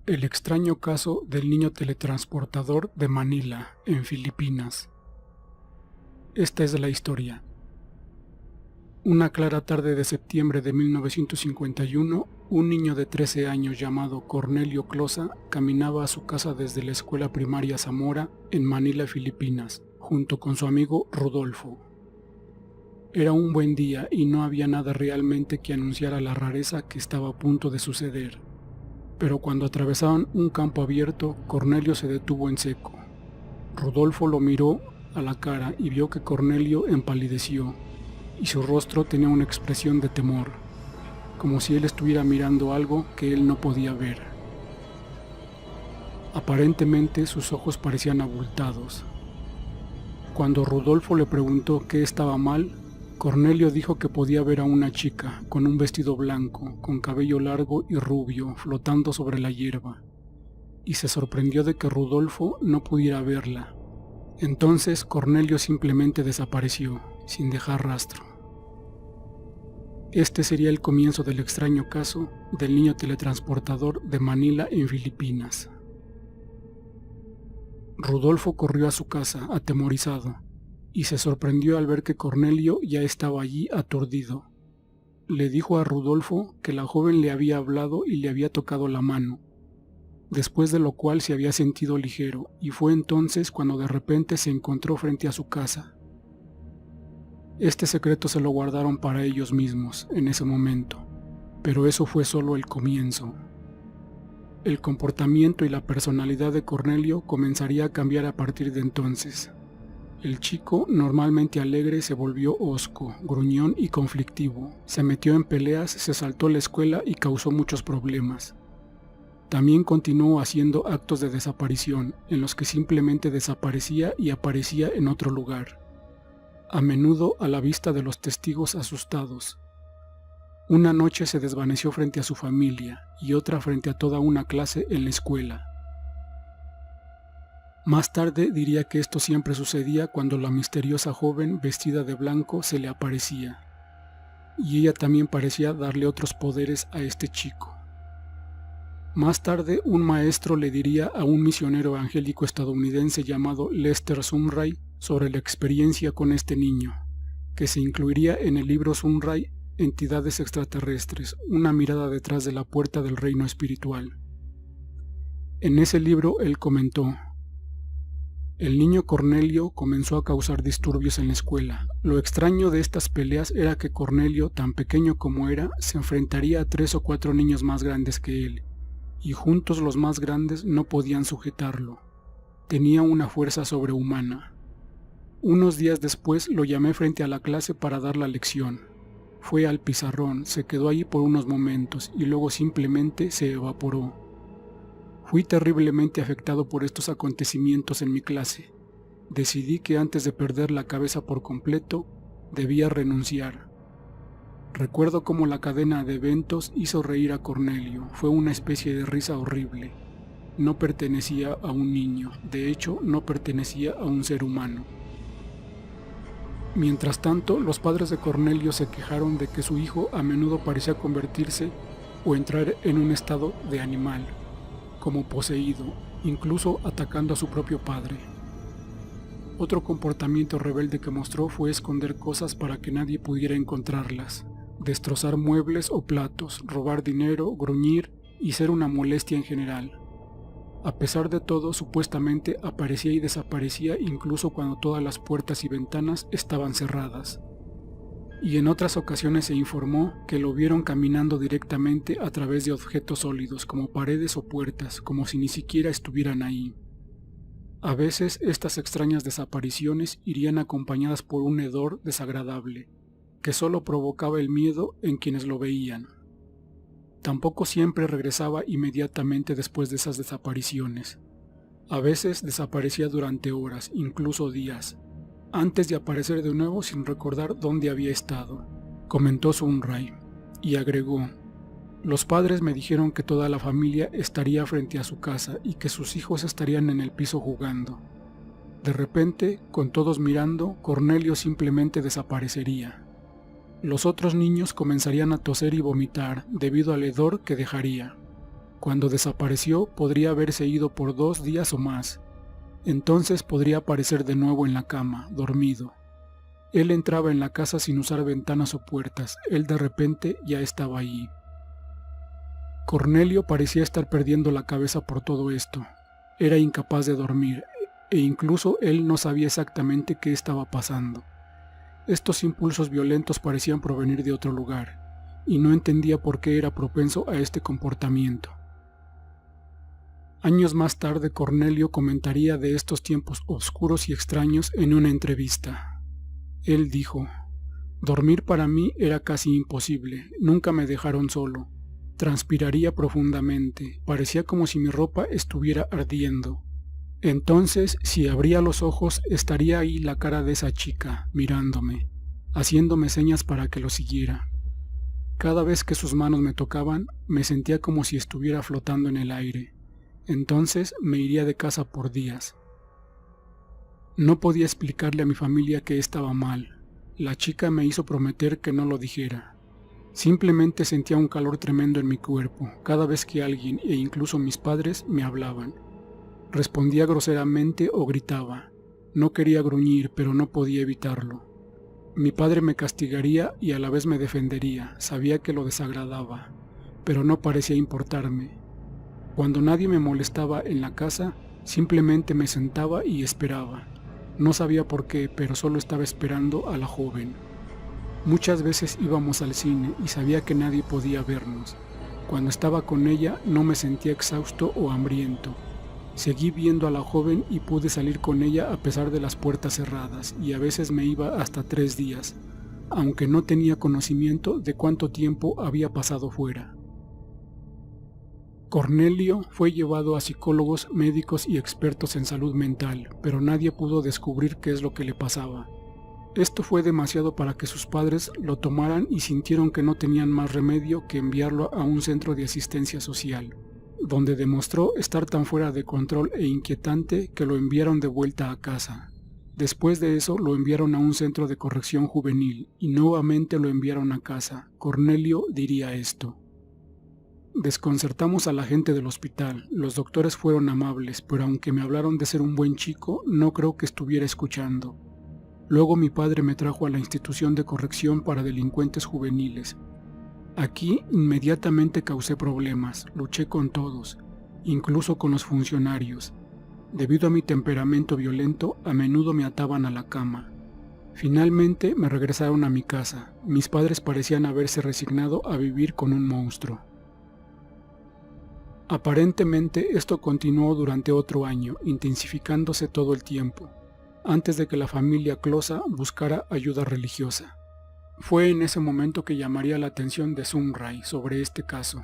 El extraño caso del niño teletransportador de Manila, en Filipinas. Esta es la historia. Una clara tarde de septiembre de 1951, un niño de 13 años llamado Cornelio Closa caminaba a su casa desde la escuela primaria Zamora, en Manila, Filipinas, junto con su amigo Rodolfo. Era un buen día y no había nada realmente que anunciara la rareza que estaba a punto de suceder. Pero cuando atravesaban un campo abierto, Cornelio se detuvo en seco. Rodolfo lo miró a la cara y vio que Cornelio empalideció, y su rostro tenía una expresión de temor, como si él estuviera mirando algo que él no podía ver. Aparentemente sus ojos parecían abultados. Cuando Rodolfo le preguntó qué estaba mal, Cornelio dijo que podía ver a una chica con un vestido blanco, con cabello largo y rubio, flotando sobre la hierba, y se sorprendió de que Rodolfo no pudiera verla. Entonces Cornelio simplemente desapareció, sin dejar rastro. Este sería el comienzo del extraño caso del niño teletransportador de Manila, en Filipinas. Rodolfo corrió a su casa, atemorizado, y se sorprendió al ver que Cornelio ya estaba allí aturdido. Le dijo a Rodolfo que la joven le había hablado y le había tocado la mano, después de lo cual se había sentido ligero, y fue entonces cuando de repente se encontró frente a su casa. Este secreto se lo guardaron para ellos mismos en ese momento, pero eso fue solo el comienzo. El comportamiento y la personalidad de Cornelio comenzaría a cambiar a partir de entonces. El chico, normalmente alegre, se volvió hosco, gruñón y conflictivo. Se metió en peleas, se saltó la escuela y causó muchos problemas. También continuó haciendo actos de desaparición, en los que simplemente desaparecía y aparecía en otro lugar, a menudo a la vista de los testigos asustados. Una noche se desvaneció frente a su familia y otra frente a toda una clase en la escuela. Más tarde diría que esto siempre sucedía cuando la misteriosa joven vestida de blanco se le aparecía, y ella también parecía darle otros poderes a este chico. Más tarde, un maestro le diría a un misionero evangélico estadounidense llamado Lester Sumrall sobre la experiencia con este niño, que se incluiría en el libro Sumrall, Entidades extraterrestres, una mirada detrás de la puerta del reino espiritual. En ese libro él comentó: el niño Cornelio comenzó a causar disturbios en la escuela. Lo extraño de estas peleas era que Cornelio, tan pequeño como era, se enfrentaría a 3 o 4 niños más grandes que él, y juntos los más grandes no podían sujetarlo. Tenía una fuerza sobrehumana. Unos días después lo llamé frente a la clase para dar la lección. Fue al pizarrón, se quedó allí por unos momentos y luego simplemente se evaporó. Fui terriblemente afectado por estos acontecimientos en mi clase. Decidí que antes de perder la cabeza por completo, debía renunciar. Recuerdo cómo la cadena de eventos hizo reír a Cornelio. Fue una especie de risa horrible. No pertenecía a un niño, de hecho, no pertenecía a un ser humano. Mientras tanto, los padres de Cornelio se quejaron de que su hijo a menudo parecía convertirse o entrar en un estado de animal, como poseído, incluso atacando a su propio padre. Otro comportamiento rebelde que mostró fue esconder cosas para que nadie pudiera encontrarlas, destrozar muebles o platos, robar dinero, gruñir y ser una molestia en general. A pesar de todo, supuestamente aparecía y desaparecía incluso cuando todas las puertas y ventanas estaban cerradas. Y en otras ocasiones se informó que lo vieron caminando directamente a través de objetos sólidos como paredes o puertas, como si ni siquiera estuvieran ahí. A veces estas extrañas desapariciones irían acompañadas por un hedor desagradable, que solo provocaba el miedo en quienes lo veían. Tampoco siempre regresaba inmediatamente después de esas desapariciones. A veces desaparecía durante horas, incluso días, antes de aparecer de nuevo sin recordar dónde había estado, comentó Sumrall, y agregó: los padres me dijeron que toda la familia estaría frente a su casa y que sus hijos estarían en el piso jugando. De repente, con todos mirando, Cornelio simplemente desaparecería. Los otros niños comenzarían a toser y vomitar debido al hedor que dejaría. Cuando desapareció, podría haberse ido por 2 días o más. Entonces podría aparecer de nuevo en la cama, dormido. Él entraba en la casa sin usar ventanas o puertas. Él de repente ya estaba allí. Cornelio parecía estar perdiendo la cabeza por todo esto. Era incapaz de dormir, e incluso él no sabía exactamente qué estaba pasando. Estos impulsos violentos parecían provenir de otro lugar, y no entendía por qué era propenso a este comportamiento. Años más tarde, Cornelio comentaría de estos tiempos oscuros y extraños en una entrevista. Él dijo: «Dormir para mí era casi imposible, nunca me dejaron solo. Transpiraría profundamente, parecía como si mi ropa estuviera ardiendo. Entonces, si abría los ojos, estaría ahí la cara de esa chica, mirándome, haciéndome señas para que lo siguiera. Cada vez que sus manos me tocaban, me sentía como si estuviera flotando en el aire. Entonces me iría de casa por días». No podía explicarle a mi familia que estaba mal. La chica me hizo prometer que no lo dijera. Simplemente sentía un calor tremendo en mi cuerpo cada vez que alguien, e incluso mis padres, me hablaban. Respondía groseramente o gritaba. No quería gruñir, pero no podía evitarlo. Mi padre me castigaría y a la vez me defendería. Sabía que lo desagradaba, pero no parecía importarme. Cuando nadie me molestaba en la casa, simplemente me sentaba y esperaba. No sabía por qué, pero solo estaba esperando a la joven. Muchas veces íbamos al cine y sabía que nadie podía vernos. Cuando estaba con ella no me sentía exhausto o hambriento. Seguí viendo a la joven y pude salir con ella a pesar de las puertas cerradas, y a veces me iba hasta 3 días, aunque no tenía conocimiento de cuánto tiempo había pasado fuera. Cornelio fue llevado a psicólogos, médicos y expertos en salud mental, pero nadie pudo descubrir qué es lo que le pasaba. Esto fue demasiado para que sus padres lo tomaran y sintieron que no tenían más remedio que enviarlo a un centro de asistencia social, donde demostró estar tan fuera de control e inquietante que lo enviaron de vuelta a casa. Después de eso lo enviaron a un centro de corrección juvenil y nuevamente lo enviaron a casa. Cornelio diría esto: «Desconcertamos a la gente del hospital. Los doctores fueron amables, pero aunque me hablaron de ser un buen chico, no creo que estuviera escuchando. Luego mi padre me trajo a la institución de corrección para delincuentes juveniles. Aquí inmediatamente causé problemas, luché con todos, incluso con los funcionarios. Debido a mi temperamento violento, a menudo me ataban a la cama. Finalmente me regresaron a mi casa. Mis padres parecían haberse resignado a vivir con un monstruo». Aparentemente esto continuó durante otro año, intensificándose todo el tiempo, antes de que la familia Closa buscara ayuda religiosa. Fue en ese momento que llamaría la atención de Sunray sobre este caso,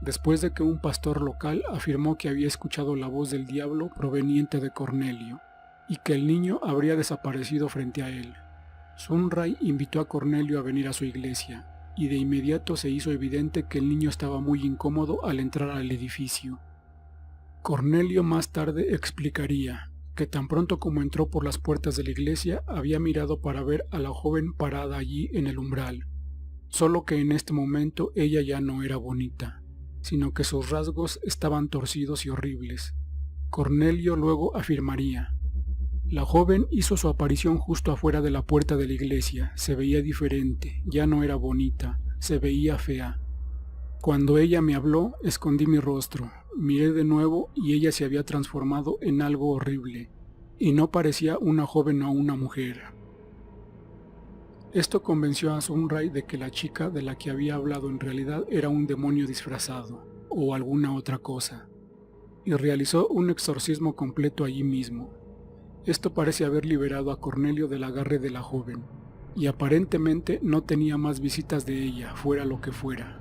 después de que un pastor local afirmó que había escuchado la voz del diablo proveniente de Cornelio, y que el niño habría desaparecido frente a él. Sunray invitó a Cornelio a venir a su iglesia, y de inmediato se hizo evidente que el niño estaba muy incómodo al entrar al edificio. Cornelio más tarde explicaría que tan pronto como entró por las puertas de la iglesia había mirado para ver a la joven parada allí en el umbral, solo que en este momento ella ya no era bonita, sino que sus rasgos estaban torcidos y horribles. Cornelio luego afirmaría: «La joven hizo su aparición justo afuera de la puerta de la iglesia, se veía diferente, ya no era bonita, se veía fea. Cuando ella me habló, escondí mi rostro, miré de nuevo y ella se había transformado en algo horrible, y no parecía una joven o una mujer». Esto convenció a Sunray de que la chica de la que había hablado en realidad era un demonio disfrazado, o alguna otra cosa, y realizó un exorcismo completo allí mismo. Esto parece haber liberado a Cornelio del agarre de la joven, y aparentemente no tenía más visitas de ella, fuera lo que fuera.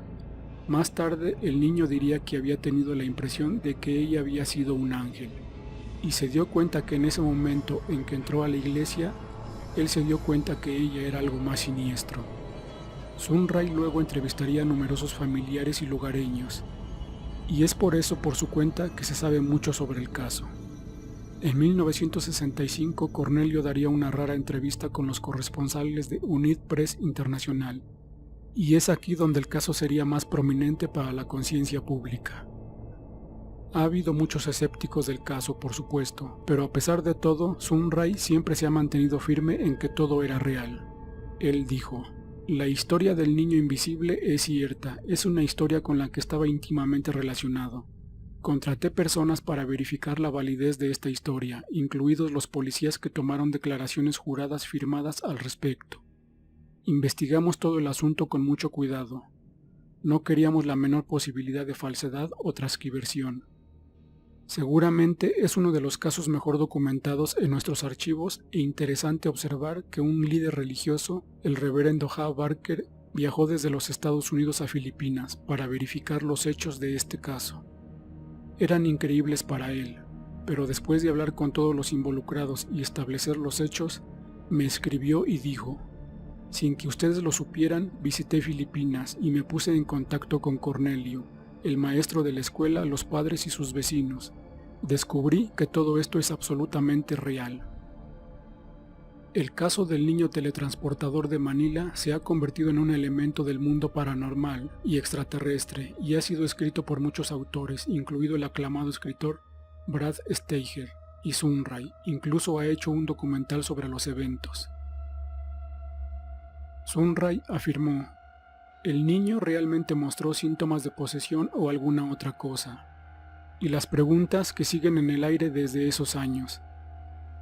Más tarde, el niño diría que había tenido la impresión de que ella había sido un ángel, y se dio cuenta que en ese momento en que entró a la iglesia, él se dio cuenta que ella era algo más siniestro. Sunray luego entrevistaría a numerosos familiares y lugareños, y es por eso por su cuenta que se sabe mucho sobre el caso. En 1965, Cornelio daría una rara entrevista con los corresponsales de Unit Press Internacional, y es aquí donde el caso sería más prominente para la conciencia pública. Ha habido muchos escépticos del caso, por supuesto, pero a pesar de todo, Sun Ray siempre se ha mantenido firme en que todo era real. Él dijo: "La historia del niño invisible es cierta, es una historia con la que estaba íntimamente relacionado. Contraté personas para verificar la validez de esta historia, incluidos los policías que tomaron declaraciones juradas firmadas al respecto. Investigamos todo el asunto con mucho cuidado. No queríamos la menor posibilidad de falsedad o transcriversión. Seguramente es uno de los casos mejor documentados en nuestros archivos e interesante observar que un líder religioso, el reverendo Ha Barker, viajó desde los Estados Unidos a Filipinas para verificar los hechos de este caso. Eran increíbles para él, pero después de hablar con todos los involucrados y establecer los hechos, me escribió y dijo: "Sin que ustedes lo supieran, visité Filipinas y me puse en contacto con Cornelio, el maestro de la escuela, los padres y sus vecinos. Descubrí que todo esto es absolutamente real". El caso del niño teletransportador de Manila se ha convertido en un elemento del mundo paranormal y extraterrestre y ha sido escrito por muchos autores, incluido el aclamado escritor Brad Steiger, y Sun Ray incluso ha hecho un documental sobre los eventos. Sun Ray afirmó: "El niño realmente mostró síntomas de posesión o alguna otra cosa. Y las preguntas que siguen en el aire desde esos años.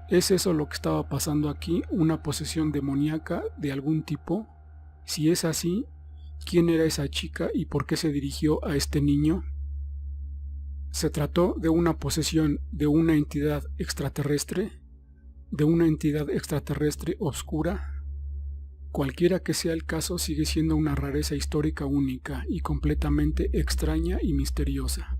¿Es eso lo que estaba pasando aquí, una posesión demoníaca de algún tipo? Si es así, ¿quién era esa chica y por qué se dirigió a este niño? ¿Se trató de una posesión de una entidad extraterrestre? ¿De una entidad extraterrestre oscura? Cualquiera que sea el caso, sigue siendo una rareza histórica única y completamente extraña y misteriosa".